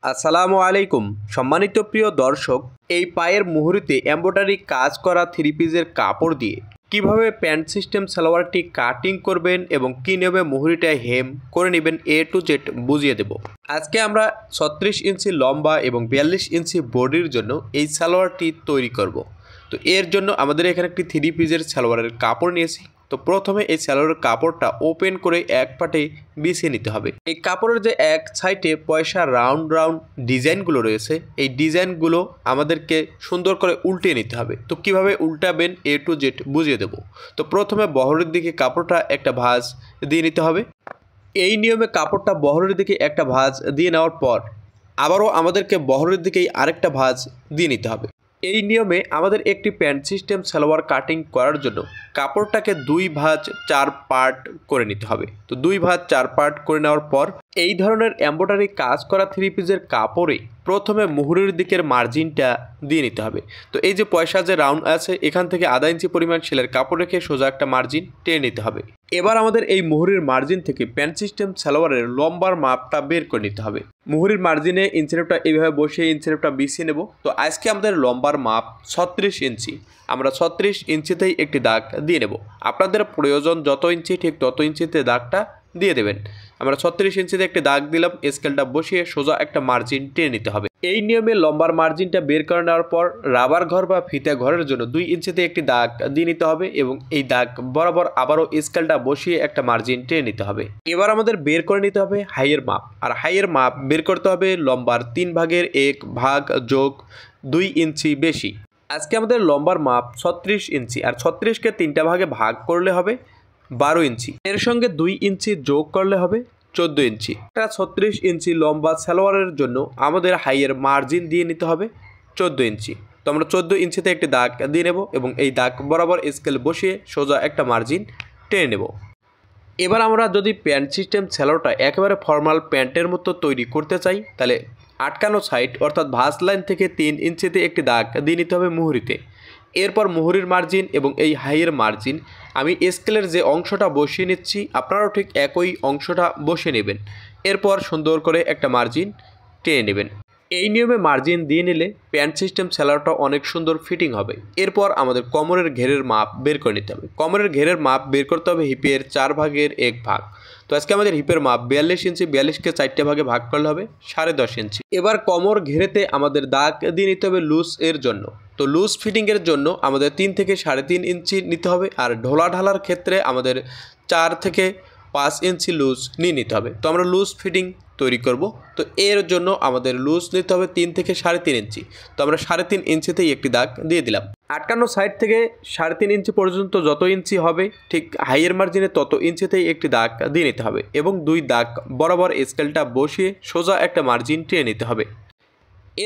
আসসালামু আলাইকুম সম্মানিত প্রিয় দর্শক, এই পায়ের মুহুরিতে এমব্রয়ডারি কাজ করা থ্রি পিসের কাপড় দিয়ে কিভাবে প্যান্ট সিস্টেম সালোয়ারটি কাটিং করবেন এবং কী নেবে মুহুরিটা হেম করে নেবেন এ টু জেড বুঝিয়ে দেব। আজকে আমরা 36 ইঞ্চি লম্বা এবং 42 ইঞ্চি বডির জন্য এই সালোয়ারটি তৈরি করব। তো এর জন্য আমাদের এখানে একটি থ্রি পিসের সালোয়ারের কাপড় নিয়েছি। তো প্রথমে এই সালোয়ারের কাপড়টা ওপেন করে এক পাটে বিছিয়ে নিতে হবে। এই কাপড়ের যে এক সাইডে পয়সা রাউন্ড রাউন্ড ডিজাইনগুলো রয়েছে, এই ডিজাইনগুলো আমাদেরকে সুন্দর করে উল্টে নিতে হবে। তো কিভাবে উল্টাবেন এ টু জেড বুঝিয়ে দেব। তো প্রথমে বহরের দিকে কাপড়টা একটা ভাঁজ দিয়ে নিতে হবে। এই নিয়মে কাপড়টা বহরের দিকে একটা ভাঁজ দিয়ে নেওয়ার পর আবারও আমাদেরকে বহরের দিকেই আরেকটা ভাঁজ দিয়ে নিতে হবে। এই নিয়মে আমাদের একটি প্যান্ট সিস্টেম সালোয়ার কাটিং করার জন্য কাপড়টাকে 2 ভাঁজ 4 পার্ট করে নিতে হবে। তো 2 ভাঁজ 4 পার্ট করে নেওয়ার পর এই ধরনের এমব্রয়ডারি কাজ করা থ্রি পিসের কাপড়ে প্রথমে মুহুরির দিকের মার্জিনটা দিয়ে নিতে হবে। তো এই যে পয়সা যে রাউন্ড আছে এখান থেকে আধা ইঞ্চি পরিমাণ সেলের কাপড় রেখে সোজা একটা মার্জিন টেনে নিতে হবে। এবার আমাদের এই মুহুরির মার্জিন থেকে প্যান্ট সিস্টেম সালোয়ারের লম্বার মাপটা বের করে নিতে হবে। মুহুরির মার্জিনে ইঞ্চিরেপটা এইভাবে বসিয়ে ইঞ্চিরেপটা বিছিয়ে নেব। তো আজকে আমাদের লম্বার মাপ 36 ইঞ্চি। আমরা 36 ইঞ্চিতেই একটি দাগ দিয়ে নেব। আপনাদের প্রয়োজন যত ইঞ্চি ঠিক তত ইঞ্চিতে দাগটা দিয়ে দেবেন। আমরা 36 ইঞ্চিতে একটি দাগ দিলাম। স্কেলটা বসিয়ে সোজা একটা মার্জিন টেনে নিতে হবে। এই নিয়মে লম্বার মার্জিনটা বের করে নেওয়ার পর রাবার ঘর বা ফিতা ঘরের জন্য 2 ইঞ্চিতে একটি দাগ দিয়ে নিতে হবে এবং এই দাগ বরাবর আবারও স্কেলটা বসিয়ে একটা মার্জিন টেনে নিতে হবে। এবার আমাদের বের করে নিতে হবে হাইয়ের মাপ। আর হাইয়ের মাপ বের করতে হবে লম্বার 3 ভাগের 1 ভাগ যোগ 2 ইঞ্চি বেশি। আজকে আমাদের লম্বার মাপ 36 ইঞ্চি আর 36কে 3টা ভাগে ভাগ করলে হবে 12 ইঞ্চি। এর সঙ্গে 2 ইঞ্চি যোগ করলে হবে 14 ইঞ্চি। একটা 36 ইঞ্চি লম্বা সালোয়ারের জন্য আমাদের হাইয়ের মার্জিন দিয়ে নিতে হবে 14 ইঞ্চি। তো আমরা 14 ইঞ্চিতে একটি দাগ দিয়ে নেব এবং এই দাগ বরাবর স্কেল বসিয়ে সোজা একটা মার্জিন টেনে নেব। এবার আমরা যদি প্যান্ট সিস্টেম সালোয়ারটা একেবারে ফর্মাল প্যান্টের মতো তৈরি করতে চাই তাহলে আটকানো সাইড অর্থাৎ ভাঁজ লাইন থেকে 3 ইঞ্চিতে একটি দাগ দিয়ে নিতে হবে মুহুরিতে। এরপর মুহুরির মার্জিন এবং এই হাইয়ের মার্জিন আমি স্কেলের যে অংশটা বসিয়ে নিচ্ছি আপনারাও ঠিক একই অংশটা বসিয়ে নেবেন। এরপর সুন্দর করে একটা মার্জিন টেনে নেবেন। এই নিয়মে মার্জিন দিয়ে নিলে প্যান্ট সিস্টেম সালোয়ারটা অনেক সুন্দর ফিটিং হবে। এরপর আমাদের কোমরের ঘেরের মাপ বের করে নিতে হবে। কোমরের ঘেরের মাপ বের করতে হবে হিপের 4 ভাগের 1 ভাগ। তো আজকে আমাদের হিপের মাপ 42 ইঞ্চি। 42কে 4টে ভাগে ভাগ করলে হবে 10.5 ইঞ্চি। এবার কোমর ঘেরেতে আমাদের দাগ দিয়ে নিতে হবে লুজ এর জন্য। তো লুজ ফিটিংয়ের জন্য আমাদের 3 থেকে 3.5 ইঞ্চি নিতে হবে আর ঢোলা ঢালার ক্ষেত্রে আমাদের 4 থেকে 5 ইঞ্চি লুজ নিয়ে নিতে হবে। তো আমরা লুজ ফিটিং তৈরি করব। তো এর জন্য আমাদের লুজ নিতে হবে 3 থেকে 3.5 ইঞ্চি। তো আমরা 3.5 ইঞ্চিতেই একটি দাগ দিয়ে দিলাম। আটকানো সাইড থেকে 3.5 ইঞ্চি পর্যন্ত যত ইঞ্চি হবে ঠিক হাইয়ের মার্জিনে তত ইঞ্চিতেই একটি দাগ দিয়ে নিতে হবে এবং 2 দাগ বরাবর স্কেলটা বসিয়ে সোজা একটা মার্জিন টেনে নিতে হবে।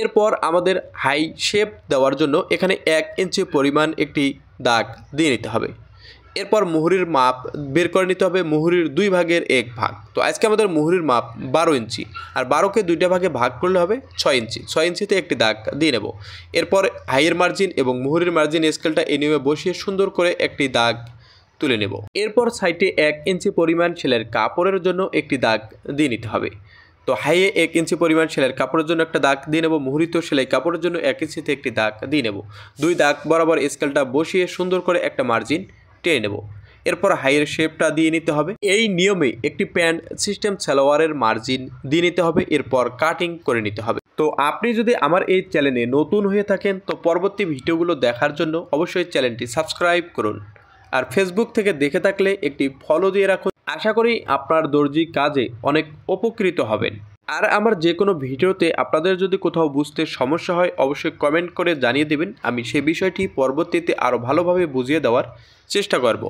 এরপর আমাদের হাই শেপ দেওয়ার জন্য এখানে 1 ইঞ্চি পরিমাণ একটি দাগ দিয়ে নিতে হবে। এরপর মুহুরির মাপ বের করে নিতে হবে মুহুরির 2 ভাগের 1 ভাগ। তো আজকে আমাদের মুহুরির মাপ 12 ইঞ্চি আর 12কে 2টা ভাগে ভাগ করলে হবে 6 ইঞ্চি। 6 ইঞ্চিতে একটি দাগ দিয়ে নেব। এরপর হাইয়ের মার্জিন এবং মুহুরির মার্জিন স্কেলটা এই নিয়মে বসিয়ে সুন্দর করে একটি দাগ তুলে নেব। এরপর সাইডে 1 ইঞ্চি পরিমাণ সেলের কাপড়ের জন্য একটি দাগ দিয়ে নিতে হবে। তো হাইয়ে 1 ইঞ্চি পরিমাণ সেলের কাপড়ের জন্য একটা দাগ দিয়ে নেব। মুহুরিত সেলাই কাপড়ের জন্য 1 ইঞ্চিতে একটি দাগ দিয়ে নেব। 2 দাগ বরাবর স্কেলটা বসিয়ে সুন্দর করে একটা মার্জিন টেনে নেব। এরপর হাইয়ের শেপটা দিয়ে নিতে হবে। এই নিয়মে একটি প্যান্ট সিস্টেম সালোয়ারের মার্জিন দিয়ে নিতে হবে। এরপর কাটিং করে নিতে হবে। তো আপনি যদি আমার এই চ্যানেলে নতুন হয়ে থাকেন তো পরবর্তী ভিডিওগুলো দেখার জন্য অবশ্যই চ্যানেলটি সাবস্ক্রাইব করুন আর ফেসবুক থেকে দেখে থাকলে একটি ফলো দিয়ে রাখুন। আশা করি আপনার দর্জি কাজে অনেক উপকৃত হবেন। আর আমার যে কোনো ভিডিওতে আপনাদের যদি কোথাও বুঝতে সমস্যা হয় অবশ্যই কমেন্ট করে জানিয়ে দেবেন। আমি সেই বিষয়টি পরবর্তীতে আরও ভালোভাবে বুঝিয়ে দেওয়ার চেষ্টা করব।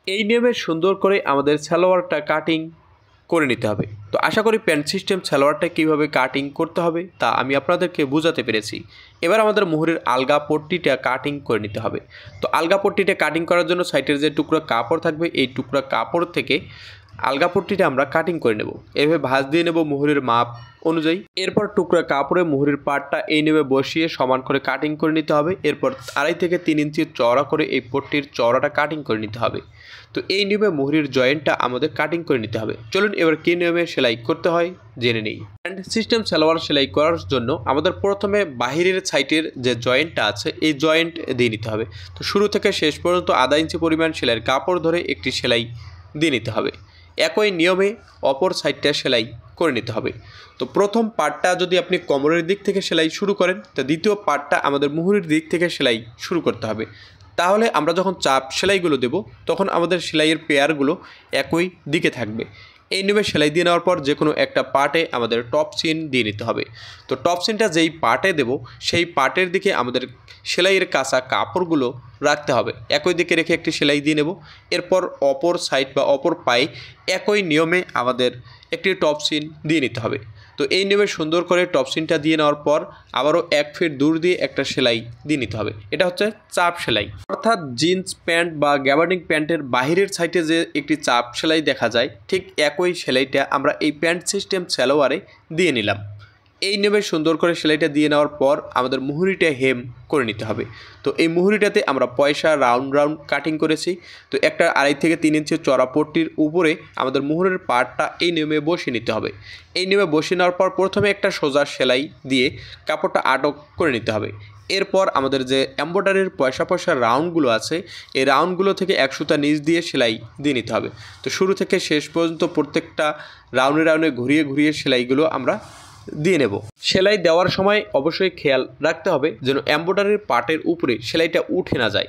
এই নিয়মে সুন্দর করে আমাদের সালোয়ারটা কাটিং করে নিতে হবে। তো আশা করি প্যান্ট সিস্টেম সালোয়ারটা কীভাবে কাটিং করতে হবে তা আমি আপনাদেরকে বোঝাতে পেরেছি। এবার আমাদের মুহুরির আলগা পট্টিটা কাটিং করে নিতে হবে। তো আলগা পট্টিটা কাটিং করার জন্য সাইডের যে টুকরা কাপড় থাকবে এই টুকরা কাপড় থেকে আলগা পট্টিটা আমরা কাটিং করে নেব। এভাবে ভাঁজ দিয়ে নেব মুহুরির মাপ অনুযায়ী। এরপর টুকরা কাপড়ে মুহুরির পাটটা এই নেমে বসিয়ে সমান করে কাটিং করে নিতে হবে। এরপর 2.5 থেকে 3 ইঞ্চি চওড়া করে এই পট্টির চওড়াটা কাটিং করে নিতে হবে। তো তো এই নিয়মে মুহুরির জয়েন্টটা আমাদের কাটিং করে নিতে হবে। চলুন এবার কী নিয়মে সেলাই করতে হয় জেনে নিই। প্যান্ট সিস্টেম সালোয়ার সেলাই করার জন্য আমাদের প্রথমে বাহিরের সাইডের যে জয়েন্টটা আছে এই জয়েন্ট দিয়ে নিতে হবে। তো শুরু থেকে শেষ পর্যন্ত আধা ইঞ্চি পরিমাণ সেলাইয়ের কাপড় ধরে একটি সেলাই দিয়ে নিতে হবে। একই নিয়মে অপর সাইডটা সেলাই করে নিতে হবে। তো প্রথম পার্টটা যদি আপনি কোমরের দিক থেকে সেলাই শুরু করেন, তো দ্বিতীয় পার্টটা আমাদের মুহুরির দিক থেকে সেলাই শুরু করতে হবে। তাহলে আমরা যখন চাপ সেলাইগুলো দেব তখন আমাদের সেলাইয়ের পেয়ারগুলো একই দিকে থাকবে। এই নিয়মে সেলাই দিয়ে নেওয়ার পর যে কোনো একটা পার্টে আমাদের টপ সিন দিয়ে নিতে হবে। তো টপ সিনটা যেই পার্টে দেব সেই পার্টের দিকে আমাদের সেলাইয়ের কাঁচা কাপড়গুলো রাখতে হবে। একই দিকে রেখে একটি সেলাই দিয়ে নেব। এরপর অপর সাইড বা অপর পায়ে একই নিয়মে আমাদের একটি টপ সিন দিয়ে নিতে হবে। তো এই নিয়মে সুন্দর করে টপ সিনটা দিয়ে নেওয়ার পর আবারও 1 ফিট দূর দিয়ে একটা সেলাই দিয়ে নিতে হবে। এটা হচ্ছে চাপ সেলাই, অর্থাৎ জিন্স প্যান্ট বা গ্যাবার্ডিং প্যান্টের বাহিরের সাইডে যে একটি চাপ সেলাই দেখা যায়, ঠিক একই সেলাইটা আমরা এই প্যান্ট সিস্টেম সালোয়ারে দিয়ে নিলাম। এই নিয়মে সুন্দর করে সেলাইটা দিয়ে নেওয়ার পর আমাদের মুহুরিটা হেম করে নিতে হবে। তো এই মুহুরিটাতে আমরা পয়সা রাউন্ড রাউন্ড কাটিং করেছি। তো একটা 2.5 থেকে 3 ইঞ্চি চড়া পট্টির উপরে আমাদের মুহুরের পার্টটা এই নিয়মে বসিয়ে নিতে হবে। এই নিয়মে বসিয়ে নেওয়ার পর প্রথমে একটা সোজা সেলাই দিয়ে কাপড়টা আটক করে নিতে হবে। এরপর আমাদের যে এমব্রয়ডারির পয়সা রাউন্ডগুলো আছে এই রাউন্ডগুলো থেকে 1 সুতা নিচ দিয়ে সেলাই দিয়ে নিতে হবে। তো শুরু থেকে শেষ পর্যন্ত প্রত্যেকটা রাউন্ডে ঘুরিয়ে ঘুরিয়ে সেলাইগুলো আমরা দিয়ে নেব। সেলাই দেওয়ার সময় অবশ্যই খেয়াল রাখতে হবে যেন এমব্রয়ডারির পার্টের উপরে সেলাইটা উঠে না যায়।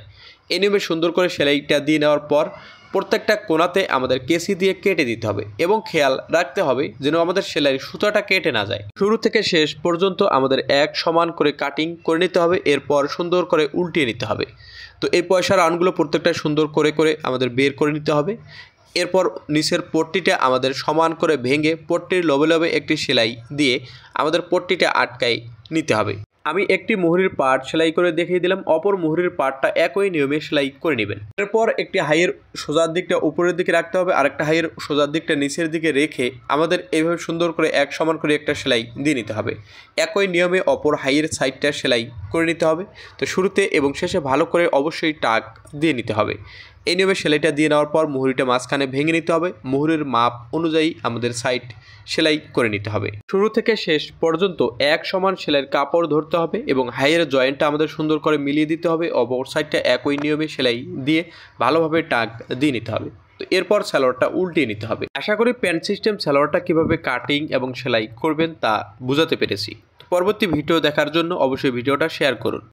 এই নিয়মে সুন্দর করে সেলাইটা দিয়ে নেওয়ার পর প্রত্যেকটা কোণাতে আমাদের কেসি দিয়ে কেটে দিতে হবে এবং খেয়াল রাখতে হবে যেন আমাদের সেলাইয়ের সুতাটা কেটে না যায়। শুরু থেকে শেষ পর্যন্ত আমাদের এক সমান করে কাটিং করে নিতে হবে। এরপর সুন্দর করে উল্টিয়ে নিতে হবে। তো এই পয়সার রাউন্ডগুলো প্রত্যেকটা সুন্দর করে আমাদের বের করে নিতে হবে। এরপর নিচের পট্টিটা আমাদের সমান করে ভেঙে পট্টির লবে একটি সেলাই দিয়ে আমাদের পট্টিটা আটকায় নিতে হবে। আমি একটি মুহুরির পার্ট সেলাই করে দেখিয়ে দিলাম, অপর মুহুরির পার্টটা একই নিয়মে সেলাই করে নেবেন। এরপর একটি হাইয়ের সোজার দিকটা উপরের দিকে রাখতে হবে, আরেকটা হাইয়ের সোজার দিকটা নিচের দিকে রেখে আমাদের এইভাবে সুন্দর করে এক সমান করে একটা সেলাই দিয়ে নিতে হবে। একই নিয়মে অপর হাইয়ের সাইডটা সেলাই করে নিতে হবে। তো শুরুতে এবং শেষে ভালো করে অবশ্যই টাক দিয়ে নিতে হবে। এই নিয়মে সেলাইটা দিয়ে নেওয়ার পর মুহুরিটা মাঝখানে ভেঙে নিতে হবে। মুহুরির মাপ অনুযায়ী আমাদের সাইড সেলাই করে নিতে হবে। শুরু থেকে শেষ পর্যন্ত এক সমান সেলাইয়ের কাপড় ধরতে হবে এবং হাইয়ের জয়েন্টটা আমাদের সুন্দর করে মিলিয়ে দিতে হবে। অপর সাইডটা একই নিয়মে সেলাই দিয়ে ভালোভাবে টাক দিয়ে নিতে হবে। তো এরপর সালোয়ারটা উল্টিয়ে নিতে হবে। আশা করি প্যান্ট সিস্টেম সালোয়ারটা কীভাবে কাটিং এবং সেলাই করবেন তা বুঝাতে পেরেছি। পরবর্তী ভিডিও দেখার জন্য অবশ্যই ভিডিওটা শেয়ার করুন।